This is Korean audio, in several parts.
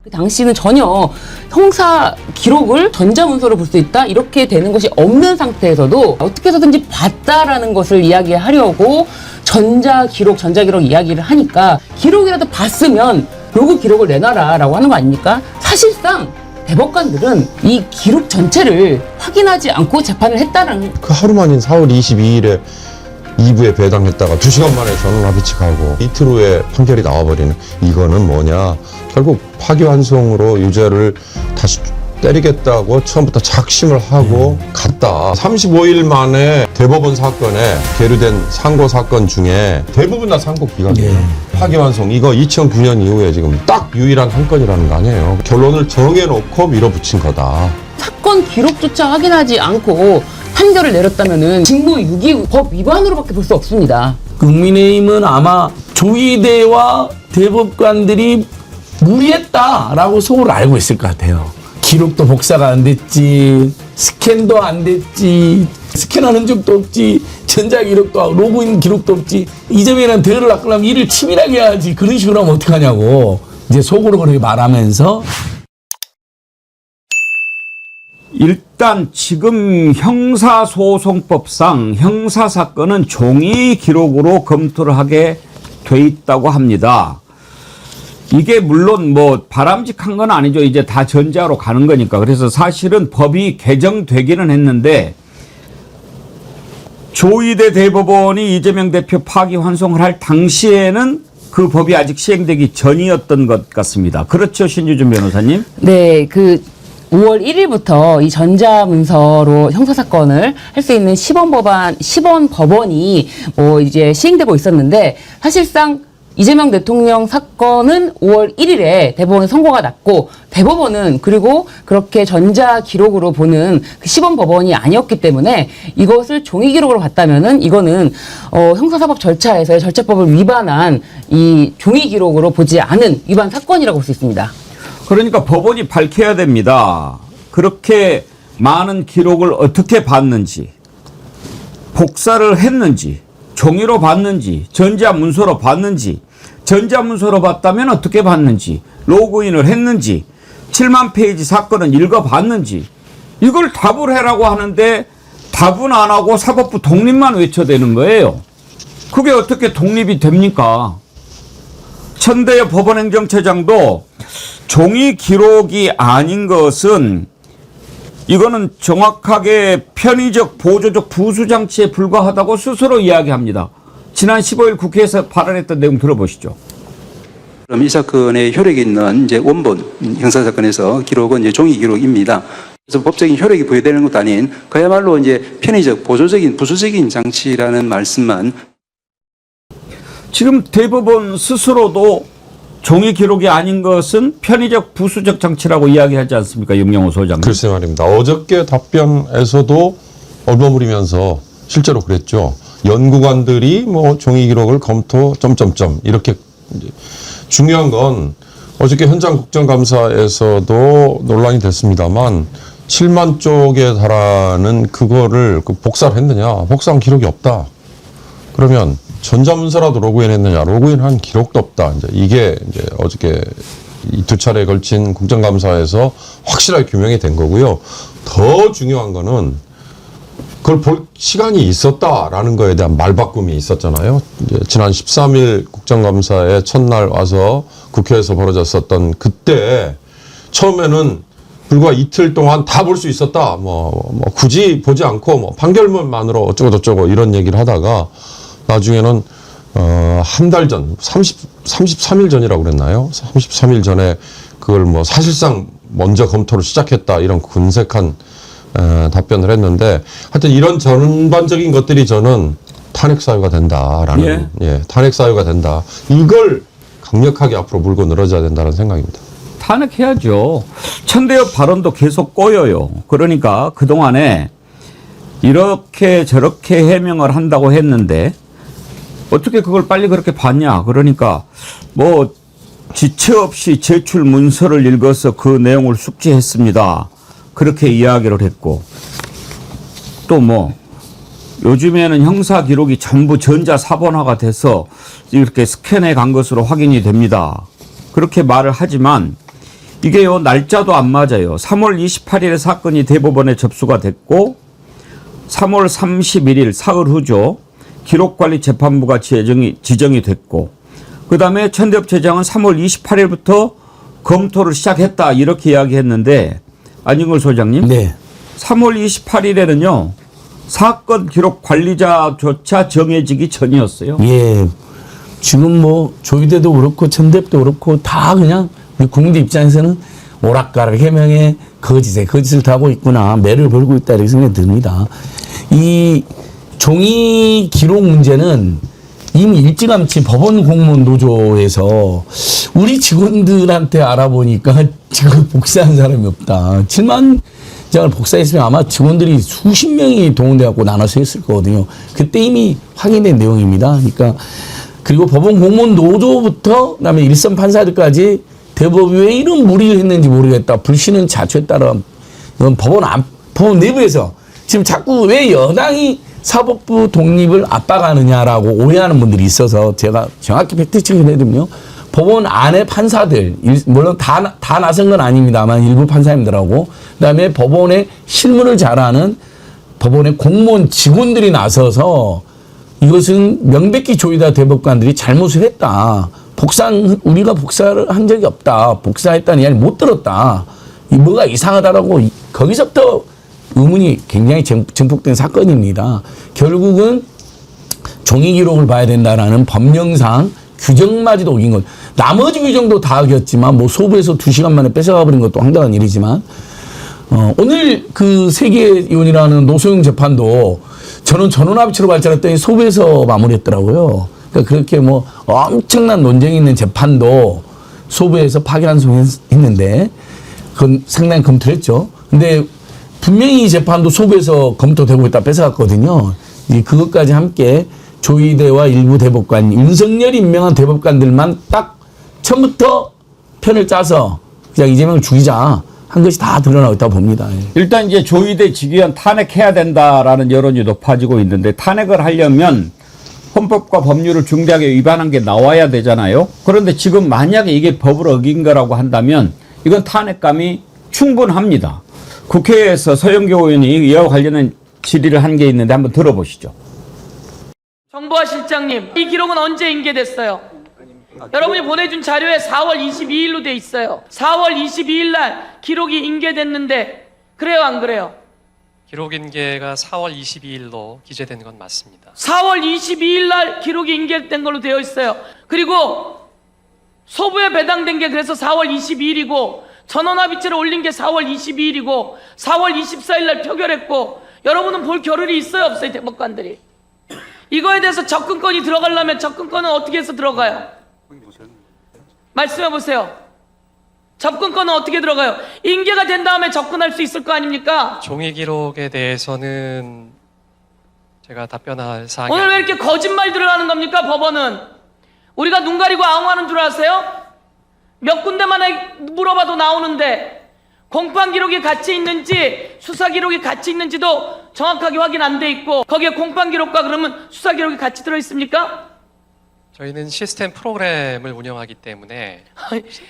그 당시는 전혀 형사 기록을 전자문서로 볼 수 있다 이렇게 되는 것이 없는 상태에서도 어떻게 해서든지 봤다라는 것을 이야기하려고 전자기록 이야기를 하니까 기록이라도 봤으면 로그 기록을 내놔라 라고 하는 거 아닙니까? 사실상 대법관들은 이 기록 전체를 확인하지 않고 재판을 했다는 그 하루 만인 4월 22일에 2부에 배당했다가 2시간 만에 전원합의치 가고 이틀 후에 판결이 나와버리는 이거는 뭐냐. 결국 파기환송으로 유죄를 다시 때리겠다고 처음부터 작심을 하고 갔다. 35일 만에 대법원 사건에 계류된 상고 사건 중에 대부분 다 상고 기각이에요. 파기환송 이거 2009년 이후에 지금 딱 유일한 한 건이라는 거 아니에요. 결론을 정해놓고 밀어붙인 거다. 사건 기록조차 확인하지 않고 판결을 내렸다면은 직무유기 법 위반으로밖에 볼 수 없습니다. 국민의힘은 아마 조희대와 대법관들이 무리했다라고 속으로 알고 있을 것 같아요. 기록도 복사가 안 됐지, 스캔도 안 됐지, 스캔하는 적도 없지, 전자기록도 로그인 기록도 없지. 이재명이랑 대화를 낚으려면 일을 치밀하게 해야지. 그런 식으로 하면 어떡하냐고 이제 속으로 그렇게 말하면서. 일단 지금 형사소송법상 형사사건은 종이 기록으로 검토를 하게 돼 있다고 합니다. 이게 물론 뭐 바람직한 건 아니죠. 이제 다 전자로 가는 거니까. 그래서 사실은 법이 개정되기는 했는데 조희대 대법원이 이재명 대표 파기환송을 할 당시에는 그 법이 아직 시행되기 전이었던 것 같습니다. 그렇죠, 신유준 변호사님? 네, 5월 1일부터 이 전자문서로 형사사건을 할 수 있는 시범 법원이 이제 시행되고 있었는데 사실상 이재명 대통령 사건은 5월 1일에 대법원 선고가 났고 대법원은 그리고 그렇게 전자기록으로 보는 그 시범법원이 아니었기 때문에 이것을 종이기록으로 봤다면은 이거는 형사사법 절차에서의 절차법을 위반한 이 종이기록으로 보지 않은 위반 사건이라고 볼 수 있습니다. 그러니까 법원이 밝혀야 됩니다. 그렇게 많은 기록을 어떻게 봤는지, 복사를 했는지, 종이로 봤는지, 전자문서로 봤는지, 전자문서로 봤다면 어떻게 봤는지, 로그인을 했는지, 7만 페이지 사건은 읽어봤는지, 이걸 답을 해라고 하는데 답은 안 하고 사법부 독립만 외쳐대는 거예요. 그게 어떻게 독립이 됩니까? 천대엽 법원행정처장도 종이 기록이 아닌 것은 이거는 정확하게 편의적 보조적 부수장치에 불과하다고 스스로 이야기합니다. 지난 15일 국회에서 발언했던 내용 들어보시죠. 그럼 이 사건의 효력이 있는 이제 원본 형사사건에서 기록은 이제 종이 기록입니다. 그래서 법적인 효력이 부여되는 것도 아닌 그야말로 이제 편의적 보조적인 부수적인 장치라는 말씀만. 지금 대법원 스스로도 종이 기록이 아닌 것은 편의적 부수적 장치라고 이야기하지 않습니까? 윤영호 소장님. 글쎄 말입니다. 어저께 답변에서도 얼버무리면서 실제로 그랬죠. 연구관들이 종이 기록을 검토 이렇게. 중요한 건 어저께 현장 국정감사에서도 논란이 됐습니다만 7만 쪽에 달하는 그거를 복사를 했느냐. 복사한 기록이 없다. 그러면 전자문서라도 로그인했느냐, 로그인한 기록도 없다. 이게 어저께 이 2차례에 걸친 국정감사에서 확실하게 규명이 된 거고요. 더 중요한 거는 그걸 볼 시간이 있었다라는 거에 대한 말바꿈이 있었잖아요. 지난 13일 국정감사의 첫날 와서 국회에서 벌어졌었던 그때 처음에는 불과 이틀 동안 다 볼 수 있었다. 굳이 보지 않고 판결문만으로 어쩌고저쩌고 이런 얘기를 하다가 나중에는 한 달 전, 33일 전이라고 그랬나요? 33일 전에 그걸 사실상 먼저 검토를 시작했다 이런 군색한 답변을 했는데 하여튼 이런 전반적인 것들이 저는 탄핵 사유가 된다라는 탄핵 사유가 된다. 이걸 강력하게 앞으로 물고 늘어져야 된다는 생각입니다. 탄핵해야죠. 천대엽 발언도 계속 꼬여요. 그러니까 그동안에 이렇게 저렇게 해명을 한다고 했는데 어떻게 그걸 빨리 그렇게 봤냐. 그러니까 지체 없이 제출 문서를 읽어서 그 내용을 숙지했습니다. 그렇게 이야기를 했고 또 요즘에는 형사 기록이 전부 전자 사본화가 돼서 이렇게 스캔해 간 것으로 확인이 됩니다. 그렇게 말을 하지만 이게요, 날짜도 안 맞아요. 3월 28일에 사건이 대법원에 접수가 됐고 3월 31일 사흘 후죠. 기록관리재판부가 지정이 됐고 그다음에 천대엽체장은 3월 28일부터 검토를 시작했다 이렇게 이야기했는데 안진걸 소장님, 네. 3월 28일에는요 사건 기록 관리자조차 정해지기 전이었어요. 예. 지금 뭐 조희대도 그렇고 천대엽도 그렇고 다 그냥 우리 국민들 입장에서는 오락가락 해명에 거짓을 하고 있구나. 매를 벌고 있다 이렇게 생각이 듭니다. 이 종이 기록 문제는 이미 일찌감치 법원 공무원 노조에서 우리 직원들한테 알아보니까 지금 복사한 사람이 없다. 7만 장을 복사했으면 아마 직원들이 수십 명이 동원돼 갖고 나눠서 했을 거거든요. 그때 이미 확인된 내용입니다. 그러니까 그리고 법원 공무원 노조부터 그다음에 일선 판사들까지 대법이 왜 이런 무리를 했는지 모르겠다. 불신은 자초에 따라 이건 법원 내부에서 지금 자꾸 왜 여당이 사법부 독립을 압박하느냐라고 오해하는 분들이 있어서 제가 정확히 팩트체크를 해드리면요. 법원 안에 판사들, 물론 다 나선 건 아닙니다만 일부 판사님들하고 그다음에 법원의 실무를 잘하는 법원의 공무원 직원들이 나서서 이것은 명백히 조희대 대법관들이 잘못을 했다. 우리가 복사를 한 적이 없다. 복사했다는 이야기를 못 들었다. 뭐가 이상하다라고 거기서부터 의문이 굉장히 증폭된 사건입니다. 결국은 종이 기록을 봐야 된다라는 법령상 규정마저도 어긴 것. 나머지 규정도 다 어겼지만 뭐 소부에서 2시간 만에 뺏어가 버린 것도 황당한 일이지만 오늘 그 세계이혼이라는 노소영 재판도 저는 전원합의체로 발전했더니 소부에서 마무리했더라고요. 그러니까 그렇게 뭐 엄청난 논쟁이 있는 재판도 소부에서 파기환송했는데 그건 상당히 검토를 했죠. 근데 분명히 이 재판도 소부에서 검토되고 있다 뺏어갔거든요. 그것까지 함께 조희대와 일부 대법관, 윤석열이 임명한 대법관들만 딱 처음부터 편을 짜서 그냥 이재명을 죽이자 한 것이 다 드러나고 있다고 봅니다. 일단 이제 조희대 직위원 탄핵해야 된다라는 여론이 높아지고 있는데 탄핵을 하려면 헌법과 법률을 중대하게 위반한 게 나와야 되잖아요. 그런데 지금 만약에 이게 법을 어긴 거라고 한다면 이건 탄핵감이 충분합니다. 국회에서 서영교 의원이 이와 관련한 질의를 한 게 있는데 한번 들어보시죠. 정보화 실장님, 이 기록은 언제 인계됐어요? 여러분이 보내준 자료에 4월 22일로 돼 있어요. 4월 22일 날 기록이 인계됐는데 그래요, 안 그래요? 기록 인계가 4월 22일로 기재된 건 맞습니다. 4월 22일 날 기록이 인계된 걸로 되어 있어요. 그리고 소부에 배당된 게 그래서 4월 22일이고 전원합의체를 올린 게 4월 22일이고 4월 24일 날 표결했고 여러분은 볼 겨를이 있어요, 없어요, 대법관들이? 이거에 대해서 접근권이 들어가려면 접근권은 어떻게 해서 들어가요? 말씀해 보세요. 접근권은 어떻게 들어가요? 인계가 된 다음에 접근할 수 있을 거 아닙니까? 종이 기록에 대해서는 제가 답변할 사항이 오늘 왜 이렇게 거짓말들을 하는 겁니까, 법원은? 우리가 눈 가리고 앙호하는 줄 아세요? 몇 군데만 물어봐도 나오는데 공판 기록이 같이 있는지 수사 기록이 같이 있는지도 정확하게 확인 안 돼 있고 거기에 공판 기록과 그러면 수사 기록이 같이 들어 있습니까? 저희는 시스템 프로그램을 운영하기 때문에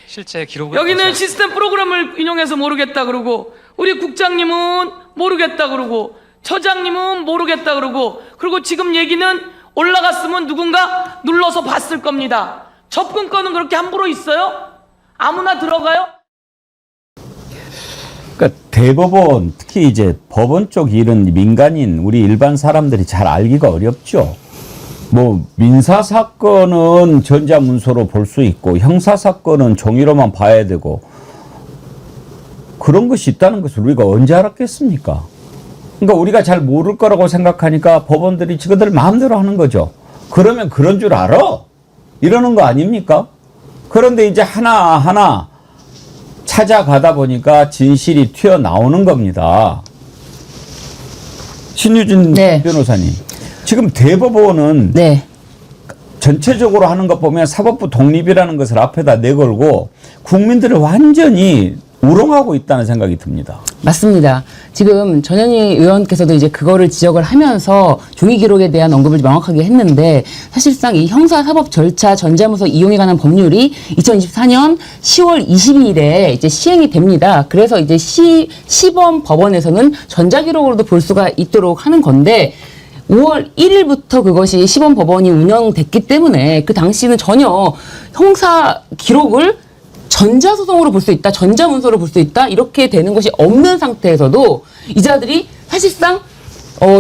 실제 기록을 여기는 시스템 프로그램을 인용해서 모르겠다 그러고 우리 국장님은 모르겠다 그러고 처장님은 모르겠다 그러고 그리고 지금 얘기는 올라갔으면 누군가 눌러서 봤을 겁니다. 접근권은 그렇게 함부로 있어요? 아무나 들어가요? 그러니까 대법원 특히 이제 법원 쪽 일은 민간인 우리 일반 사람들이 잘 알기가 어렵죠. 뭐 민사 사건은 전자문서로 볼 수 있고 형사 사건은 종이로만 봐야 되고 그런 것이 있다는 것을 우리가 언제 알았겠습니까? 그러니까 우리가 잘 모를 거라고 생각하니까 법원들이 지그들 마음대로 하는 거죠. 그러면 그런 줄 알아? 이러는 거 아닙니까? 그런데 이제 하나하나 찾아가다 보니까 진실이 튀어나오는 겁니다. 신유진 네. 변호사님. 지금 대법원은 네. 전체적으로 하는 것 보면 사법부 독립이라는 것을 앞에다 내걸고 국민들을 완전히 우롱하고 있다는 생각이 듭니다. 맞습니다. 지금 전현희 의원께서도 이제 그거를 지적을 하면서 종이 기록에 대한 언급을 명확하게 했는데 사실상 이 형사사법 절차 전자문서 이용에 관한 법률이 2024년 10월 22일에 이제 시행이 됩니다. 그래서 이제 시범 법원에서는 전자기록으로도 볼 수가 있도록 하는 건데 5월 1일부터 그것이 시범 법원이 운영됐기 때문에 그 당시는 전혀 형사 기록을 전자소송으로 볼 수 있다, 전자문서로 볼 수 있다 이렇게 되는 것이 없는 상태에서도 이자들이 사실상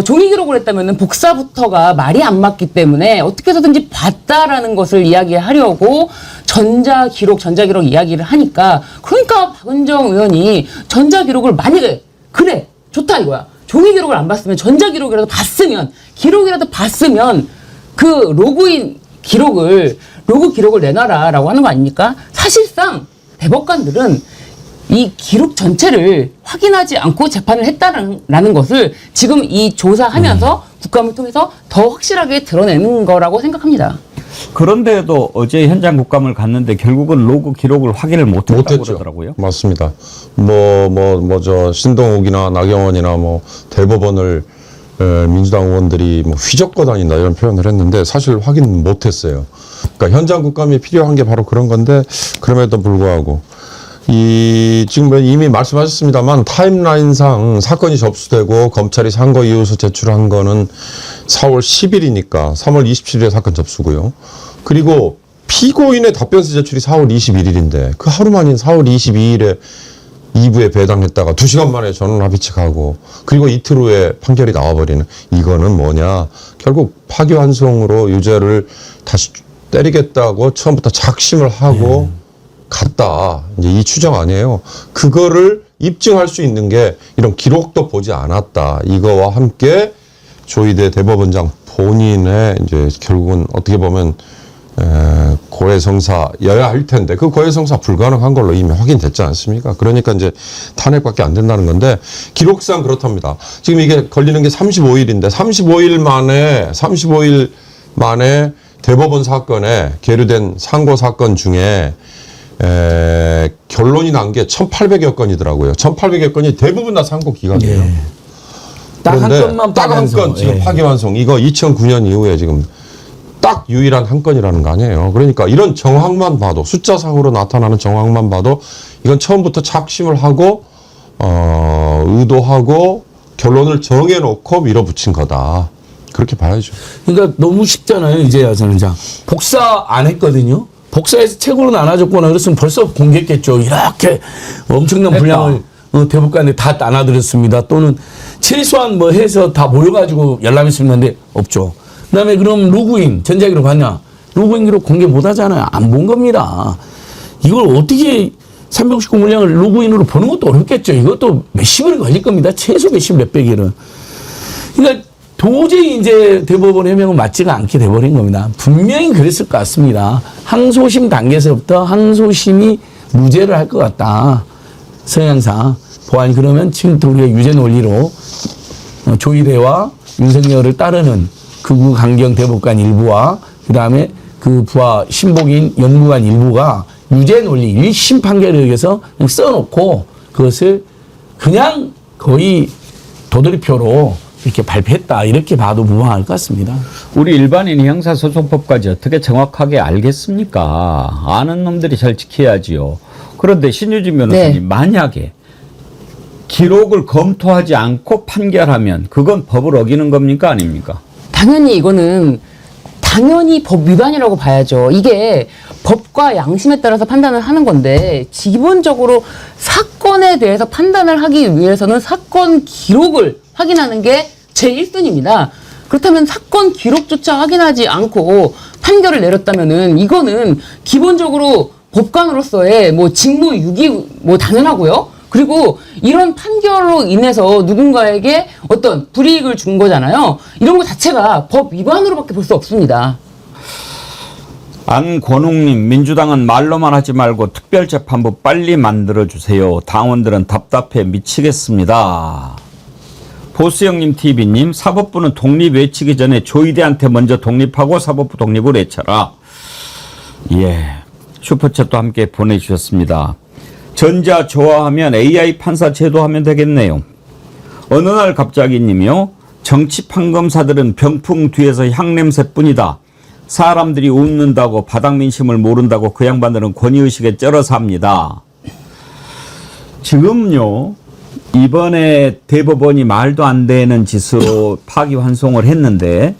종이 기록을 했다면은 복사부터가 말이 안 맞기 때문에 어떻게 해서든지 봤다라는 것을 이야기하려고 전자기록 이야기를 하니까 그러니까 박은정 의원이 전자기록을 만약에 그래 좋다 이거야. 종이 기록을 안 봤으면 전자기록이라도 봤으면 기록이라도 봤으면 그 로그 기록을 내놔라라고 하는 거 아닙니까? 사실상 대법관들은 이 기록 전체를 확인하지 않고 재판을 했다라는 것을 지금 이 조사하면서 국감을 통해서 더 확실하게 드러내는 거라고 생각합니다. 그런데도 어제 현장 국감을 갔는데 결국은 로그 기록을 확인을 못했다고 그러더라고요. 맞습니다. 저 신동욱이나 나경원이나 대법원을 민주당 의원들이 휘젓고 다닌다 이런 표현을 했는데 사실 확인 못했어요. 그러니까 현장 국감이 필요한 게 바로 그런 건데 그럼에도 불구하고 지금 이미 말씀하셨습니다만 타임라인상 사건이 접수되고 검찰이 상고 이유서 제출한 거는 4월 10일이니까 3월 27일에 사건 접수고요. 그리고 피고인의 답변서 제출이 4월 21일인데 그 하루 만인 4월 22일에 2부에 배당했다가 2시간 만에 전원 합의체 가고 그리고 이틀 후에 판결이 나와버리는 이거는 뭐냐. 결국 파기환송으로 유죄를 다시 때리겠다고 처음부터 작심을 하고 갔다. 이제 이 추정 아니에요. 그거를 입증할 수 있는 게 이런 기록도 보지 않았다. 이거와 함께 조희대 대법원장 본인의 이제 결국은 어떻게 보면 고해성사여야 할 텐데 그 고해성사 불가능한 걸로 이미 확인됐지 않습니까? 그러니까 이제 탄핵밖에 안 된다는 건데 기록상 그렇답니다. 지금 이게 걸리는 게 35일인데 35일 만에 대법원 사건에 계류된 상고 사건 중에 결론이 난 게 1,800여 건이더라고요. 1,800여 건이 대부분 다 상고 기각이에요. 딱 한 건만 딱 한 건 지금 파기환송 이거 2009년 이후에 지금 딱 유일한 한 건이라는 거 아니에요. 그러니까 이런 정황만 봐도 숫자상으로 나타나는 정황만 봐도 이건 처음부터 작심을 하고 의도하고 결론을 정해놓고 밀어붙인 거다. 그렇게 봐야죠. 그러니까 너무 쉽잖아요. 이제야 저는 복사 안 했거든요. 복사해서 책으로 나눠줬거나 그랬으면 벌써 공개했겠죠. 이렇게 엄청난 분량을 대법관에 다 나눠드렸습니다. 또는 최소한 해서 다 모여가지고 열람이 있었는데 없죠. 그다음에 그럼 로그인 전자기록 봤냐? 로그인 기록 공개 못하잖아요. 안 본 겁니다. 이걸 어떻게 359 물량을 로그인으로 보는 것도 어렵겠죠. 이것도 몇십일이 걸릴 겁니다. 최소 몇백일은. 그러니까 도저히 이제 대법원 해명은 맞지가 않게 돼버린 겁니다. 분명히 그랬을 것 같습니다. 항소심 단계에서부터 항소심이 무죄를 할 것 같다. 성향상. 보안이 그러면 지금부터 우리가 유죄 논리로 조희대와 윤석열을 따르는 극우 강경 대법관 일부와 그 다음에 그 부하 신복인 연구관 일부가 유죄 논리 1심 판결에 의해서 그냥 써놓고 그것을 그냥 거의 도돌이표로 이렇게 발표했다. 이렇게 봐도 무방할 것 같습니다. 우리 일반인이 형사소송법까지 어떻게 정확하게 알겠습니까? 아는 놈들이 잘 지켜야지요. 그런데 신유진 변호사님 만약에 기록을 검토하지 않고 판결하면 그건 법을 어기는 겁니까 아닙니까? 당연히 이거는 당연히 법 위반이라고 봐야죠. 이게 법과 양심에 따라서 판단을 하는 건데 기본적으로 사건에 대해서 판단을 하기 위해서는 사건 기록을 확인하는 게 제1순위입니다. 그렇다면 사건 기록조차 확인하지 않고 판결을 내렸다면은 이거는 기본적으로 법관으로서의 직무유기 당연하고요. 그리고 이런 판결로 인해서 누군가에게 어떤 불이익을 준 거잖아요. 이런 거 자체가 법 위반으로밖에 볼 수 없습니다. 안권웅님, 민주당은 말로만 하지 말고 특별재판부 빨리 만들어주세요. 당원들은 답답해 미치겠습니다. 보수형님 TV님, 사법부는 독립 외치기 전에 조희대한테 먼저 독립하고 사법부 독립을 외쳐라. 예, 슈퍼챗도 함께 보내주셨습니다. 전자 좋아하면 AI 판사 제도하면 되겠네요. 어느 날 갑자기 님이요. 정치 판검사들은 병풍 뒤에서 향냄새뿐이다. 사람들이 웃는다고 바닥 민심을 모른다고 그 양반들은 권위의식에 쩔어서 합니다. 지금요. 이번에 대법원이 말도 안 되는 짓으로 파기환송을 했는데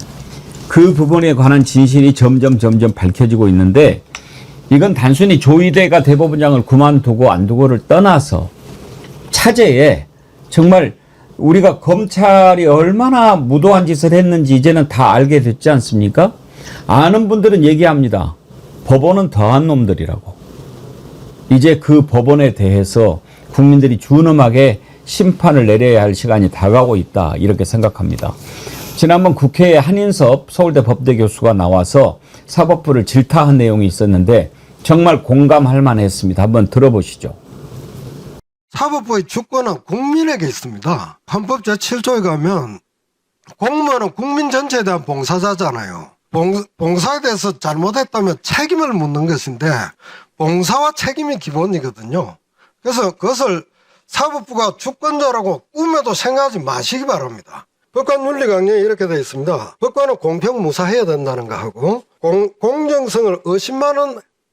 그 부분에 관한 진실이 점점 밝혀지고 있는데 이건 단순히 조희대가 대법원장을 그만두고 안 두고를 떠나서 차제에 정말 우리가 검찰이 얼마나 무도한 짓을 했는지 이제는 다 알게 됐지 않습니까? 아는 분들은 얘기합니다. 법원은 더한 놈들이라고. 이제 그 법원에 대해서 국민들이 준엄하게 심판을 내려야 할 시간이 다가오고 있다. 이렇게 생각합니다. 지난번 국회에 한인섭 서울대 법대 교수가 나와서 사법부를 질타한 내용이 있었는데 정말 공감할 만했습니다. 한번 들어보시죠. 사법부의 주권은 국민에게 있습니다. 헌법 제7조에 가면 공무원은 국민 전체에 대한 봉사자잖아요. 봉사에 대해서 잘못했다면 책임을 묻는 것인데 봉사와 책임이 기본이거든요. 그래서 그것을 사법부가 주권자라고 꿈에도 생각하지 마시기 바랍니다. 법관 윤리 강령에 이렇게 되어 있습니다. 법관은 공평무사해야 된다는 거 하고 공정성을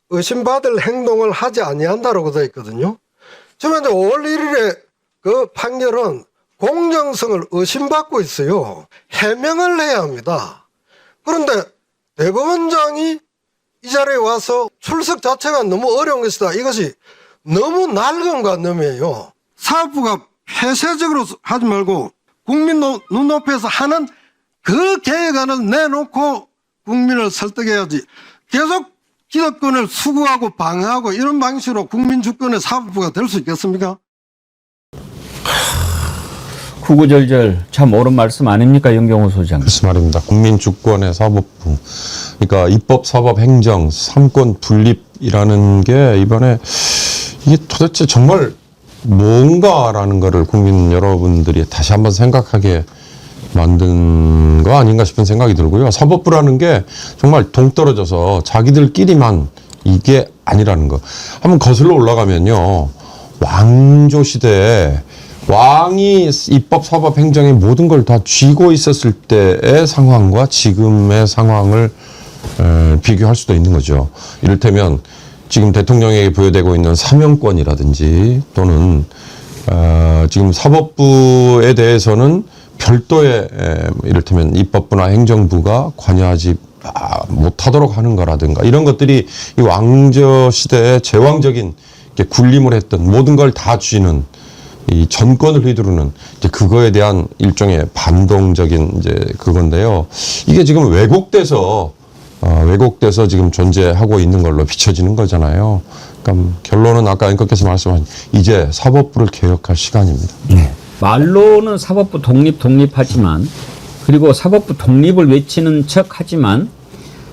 의심받을 행동을 하지 아니한다라고 되어 있거든요. 지금 이제 5월 1일에 그 판결은 공정성을 의심받고 있어요. 해명을 해야 합니다. 그런데 대법원장이 이 자리에 와서 출석 자체가 너무 어려운 것이다. 이것이 너무 낡은 관념이에요. 사법부가 폐쇄적으로 하지 말고 국민 눈높이에서 하는 그 계획안을 내놓고 국민을 설득해야지. 계속 기득권을 수구하고 방해하고 이런 방식으로 국민 주권의 사법부가 될 수 있겠습니까? 구구절절 참 옳은 말씀 아닙니까, 영경호 소장님? 그래서 말입니다. 국민주권의 사법부. 그러니까 입법, 사법, 행정, 삼권 분립이라는 게 이번에 이게 도대체 정말 뭔가라는 거를 국민 여러분들이 다시 한번 생각하게 만든 거 아닌가 싶은 생각이 들고요. 사법부라는 게 정말 동떨어져서 자기들끼리만 이게 아니라는 거. 한번 거슬러 올라가면요. 왕조 시대에 왕이 입법, 사법, 행정의 모든 걸 다 쥐고 있었을 때의 상황과 지금의 상황을 비교할 수도 있는 거죠. 이를테면 지금 대통령에게 부여되고 있는 사명권이라든지 또는 지금 사법부에 대해서는 별도의 이를테면 입법부나 행정부가 관여하지 못하도록 하는 거라든가 이런 것들이 이 왕조 시대의 제왕적인 군림을 했던 모든 걸 다 쥐는 이 전권을 휘두르는 이제 그거에 대한 일종의 반동적인 이제 그건데요. 이게 지금 왜곡돼서 지금 존재하고 있는 걸로 비춰지는 거잖아요. 그러니까 결론은 아까 앵커께서 말씀하신 이제 사법부를 개혁할 시간입니다. 네. 말로는 사법부 독립하지만 그리고 사법부 독립을 외치는 척하지만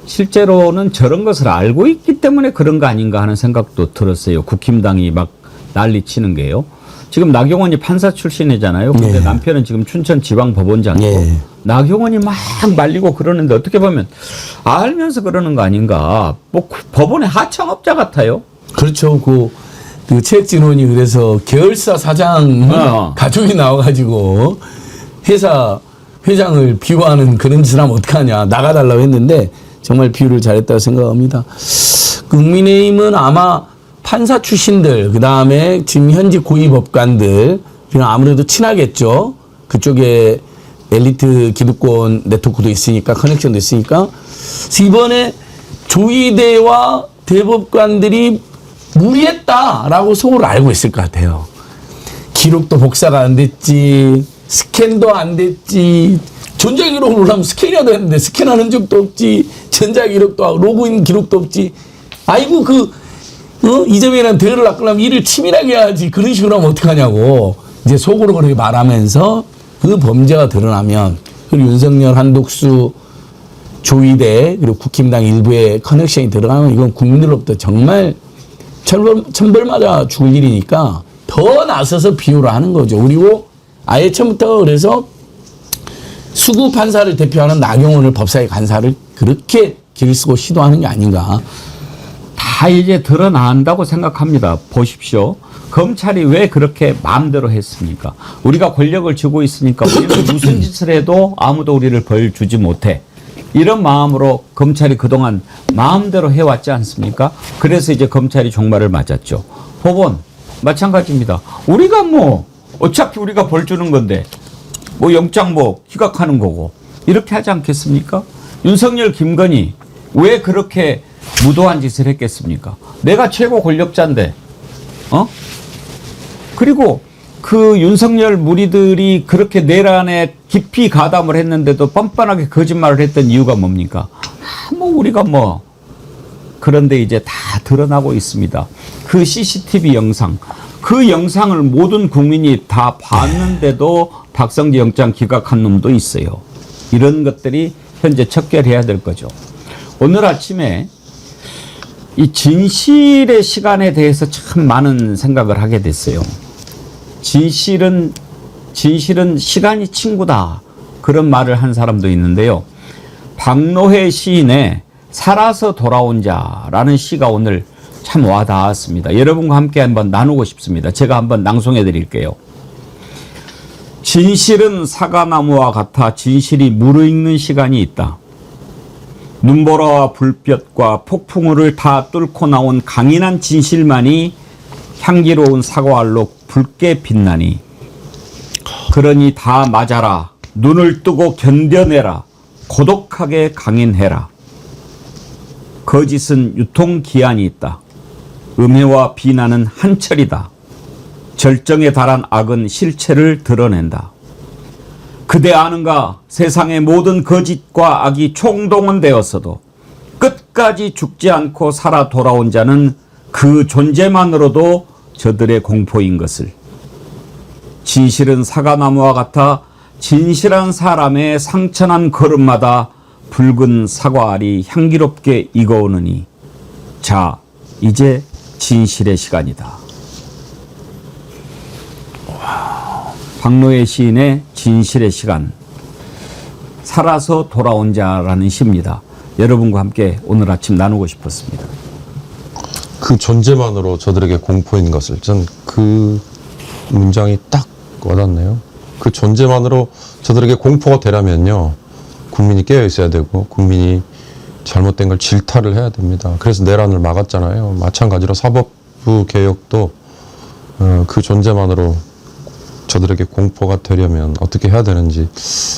실제로는 저런 것을 알고 있기 때문에 그런 거 아닌가 하는 생각도 들었어요. 국힘당이 막 난리치는 게요. 지금 나경원이 판사 출신이잖아요. 근데 남편은 지금 춘천지방법원장이고 나경원이 막 말리고 그러는데 어떻게 보면 알면서 그러는 거 아닌가. 뭐 법원의 하청업자 같아요. 그렇죠. 그 최진원이 그래서 계열사 사장 가족이 나와가지고 회사 회장을 비호하는 그런 짓을 하면 어떡하냐. 나가달라고 했는데 정말 비유를 잘했다고 생각합니다. 국민의힘은 아마 판사 출신들, 그 다음에 지금 현지 고위법관들, 아무래도 친하겠죠. 그쪽에 엘리트 기득권 네트워크도 있으니까, 커넥션도 있으니까. 이번에 조희대와 대법관들이 무리했다라고 속으로 알고 있을 것 같아요. 기록도 복사가 안 됐지, 스캔도 안 됐지, 전자기록을 올라면 스캔이라도 했는데 스캔하는 적도 없지, 전자기록도 로그인 기록도 없지. 아이고 이재명이랑 대화를 낚으려면 일을 치밀하게 해야지. 그런 식으로 하면 어떡하냐고. 이제 속으로 그렇게 말하면서 그 범죄가 드러나면 그리고 윤석열, 한독수, 조희대 그리고 국힘당 일부의 커넥션이 들어가면 이건 국민들로부터 정말 천벌 맞아 죽을 일이니까 더 나서서 비호를 하는 거죠. 그리고 아예 처음부터 그래서 수구 판사를 대표하는 나경원을 법사위 간사를 그렇게 길 쓰고 시도하는 게 아닌가. 다 이제 드러난다고 생각합니다. 보십시오. 검찰이 왜 그렇게 마음대로 했습니까? 우리가 권력을 쥐고 있으니까 우리는 무슨 짓을 해도 아무도 우리를 벌 주지 못해. 이런 마음으로 검찰이 그동안 마음대로 해왔지 않습니까? 그래서 이제 검찰이 종말을 맞았죠. 법원 마찬가지입니다. 우리가 뭐 어차피 우리가 벌 주는 건데 뭐 영장 뭐 기각하는 거고 이렇게 하지 않겠습니까? 윤석열, 김건희 왜 그렇게 무도한 짓을 했겠습니까? 내가 최고 권력자인데 그리고 그 윤석열 무리들이 그렇게 내란에 깊이 가담을 했는데도 뻔뻔하게 거짓말을 했던 이유가 뭡니까? 우리가 그런데 이제 다 드러나고 있습니다. 그 CCTV 영상, 그 영상을 모든 국민이 다 봤는데도 박성재 영장 기각한 놈도 있어요. 이런 것들이 현재 척결해야 될 거죠. 오늘 아침에 이 진실의 시간에 대해서 참 많은 생각을 하게 됐어요. 진실은 시간이 친구다. 그런 말을 한 사람도 있는데요. 박노해 시인의 살아서 돌아온 자라는 시가 오늘 참 와닿았습니다. 여러분과 함께 한번 나누고 싶습니다. 제가 한번 낭송해 드릴게요. 진실은 사과나무와 같아 진실이 무르익는 시간이 있다. 눈보라와 불볕과 폭풍우를 다 뚫고 나온 강인한 진실만이 향기로운 사과알로 붉게 빛나니 그러니 다 맞아라. 눈을 뜨고 견뎌내라. 고독하게 강인해라. 거짓은 유통기한이 있다. 음해와 비난은 한철이다. 절정에 달한 악은 실체를 드러낸다. 그대 아는가? 세상의 모든 거짓과 악이 총동원되었어도 끝까지 죽지 않고 살아 돌아온 자는 그 존재만으로도 저들의 공포인 것을. 진실은 사과나무와 같아 진실한 사람의 상처난 걸음마다 붉은 사과알이 향기롭게 익어오느니 자, 이제 진실의 시간이다. 박노해 시인의 진실의 시간, 살아서 돌아온 자라는 시입니다. 여러분과 함께 오늘 아침 나누고 싶었습니다. 그 존재만으로 저들에게 공포인 것을, 전 그 문장이 딱 와닿네요. 그 존재만으로 저들에게 공포가 되려면요, 국민이 깨어 있어야 되고 국민이 잘못된 걸 질타를 해야 됩니다. 그래서 내란을 막았잖아요. 마찬가지로 사법부 개혁도 그 존재만으로 저들에게 공포가 되려면 어떻게 해야 되는지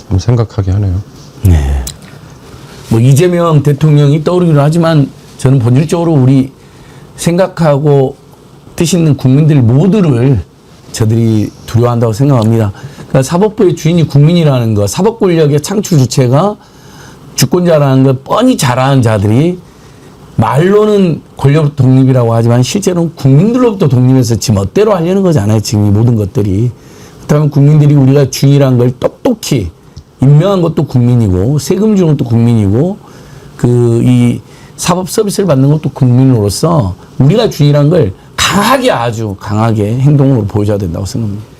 한번 생각하게 하네요. 네. 이재명 대통령이 떠오르기도 하지만 저는 본질적으로 우리 생각하고 뜻 있는 국민들 모두를 저들이 두려워한다고 생각합니다. 그러니까 사법부의 주인이 국민이라는 거, 사법 권력의 창출 주체가 주권자라는 걸 뻔히 잘 아는 자들이 말로는 권력 독립이라고 하지만 실제로는 국민들로부터 독립해서 지 멋대로 하려는 거잖아요. 지금 이 모든 것들이. 그렇다면 국민들이 우리가 주인이라는 걸 똑똑히 임명한 것도 국민이고 세금 주는 것도 국민이고 이 사법 서비스를 받는 것도 국민으로서 우리가 주인이라는 걸 강하게, 아주 강하게 행동으로 보여줘야 된다고 생각합니다.